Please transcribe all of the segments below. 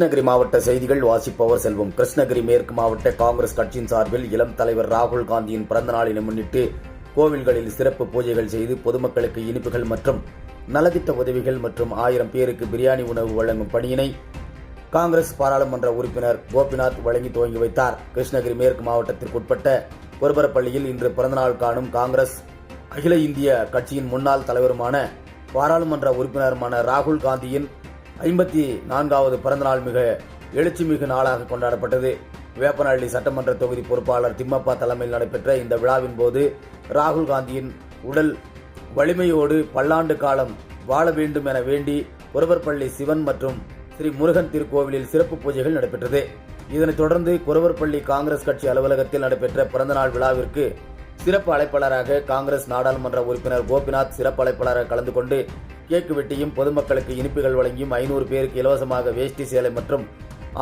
கிருஷ்ணகிரி மாவட்ட செய்திகள் வாசிப்பவர் செல்வம். கிருஷ்ணகிரி மேற்கு மாவட்ட காங்கிரஸ் கட்சியின் சார்பில் இளம் தலைவர் ராகுல் காந்தியின் பிறந்த நாளினை முன்னிட்டு கோவில்களில் சிறப்பு பூஜைகள் செய்து பொதுமக்களுக்கு இனிப்புகள் மற்றும் நலத்திட்ட உதவிகள் மற்றும் 1000 பேருக்கு பிரியாணி உணவு வழங்கும் பணியினை காங்கிரஸ் பாராளுமன்ற உறுப்பினர் கோபிநாத் வழங்கி துவங்கி வைத்தார். கிருஷ்ணகிரி மேற்கு மாவட்டத்திற்குட்பட்ட கொருபரப்பள்ளியில் இன்று பிறந்தநாள் காணும் காங்கிரஸ் அகில இந்திய கட்சியின் முன்னாள் தலைவருமான பாராளுமன்ற உறுப்பினருமான ராகுல் காந்தியின் 54வது பிறந்தநாள் மிக எழுச்சிமிகு நாளாக கொண்டாடப்பட்டது. வேப்பனஹள்ளி சட்டமன்ற தொகுதி பொறுப்பாளர் திம்மப்பா தலைமையில் நடைபெற்ற இந்த விழாவின் போது ராகுல் காந்தியின் உடல் வலிமையோடு பல்லாண்டு காலம் வாழ வேண்டும் என வேண்டி கொருபரப்பள்ளி சிவன் மற்றும் ஸ்ரீ முருகன் திருக்கோவிலில் சிறப்பு பூஜைகள் நடைபெற்றது. இதனைத் தொடர்ந்து கொருபரப்பள்ளி காங்கிரஸ் கட்சி அலுவலகத்தில் நடைபெற்ற பிறந்தநாள் விழாவிற்கு சிறப்பு அழைப்பாளராக காங்கிரஸ் நாடாளுமன்ற உறுப்பினர் கோபிநாத் சிறப்பு அழைப்பாளராக கலந்து கொண்டு கேக்கு வெட்டியும் பொதுமக்களுக்கு இனிப்புகள் வழங்கியும் 500 பேருக்கு இலவசமாக வேஷ்டி சேலை மற்றும்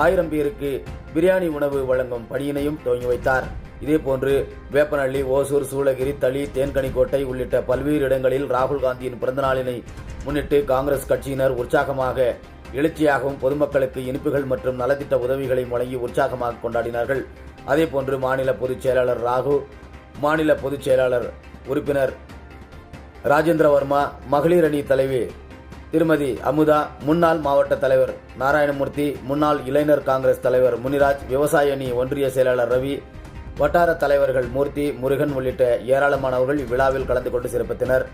1000 பேருக்கு பிரியாணி உணவு வழங்கும் பணியினையும் துவங்கி வைத்தார். இதேபோன்று வேப்பனஹள்ளி, ஓசூர், சூளகிரி, தளி, தேன்கனிக்கோட்டை உள்ளிட்ட பல்வேறு இடங்களில் ராகுல் காந்தியின் பிறந்தநாளினை முன்னிட்டு காங்கிரஸ் கட்சியினர் உற்சாகமாக எழுச்சியாகவும் பொதுமக்களுக்கு இனிப்புகள் மற்றும் நலத்திட்ட உதவிகளையும் வழங்கி உற்சாகமாக கொண்டாடினார்கள். அதேபோன்று மாநில பொதுச் செயலாளர் ராகு, மாநில பொதுச் செயலாளர் உறுப்பினர் ராஜேந்திர வர்மா, மகளிர் அணி தலைவி திருமதி அமுதா, முன்னாள் மாவட்ட தலைவர் நாராயணமூர்த்தி, முன்னாள் இளைஞர் காங்கிரஸ் தலைவர் முனிராஜ், விவசாய அணி ஒன்றிய செயலாளர் ரவி, வட்டார தலைவர்கள் மூர்த்தி, முருகன் உள்ளிட்ட ஏராளமானவர்கள் இவ்விழாவில் கலந்து கொண்டு சிறப்பித்தனர்.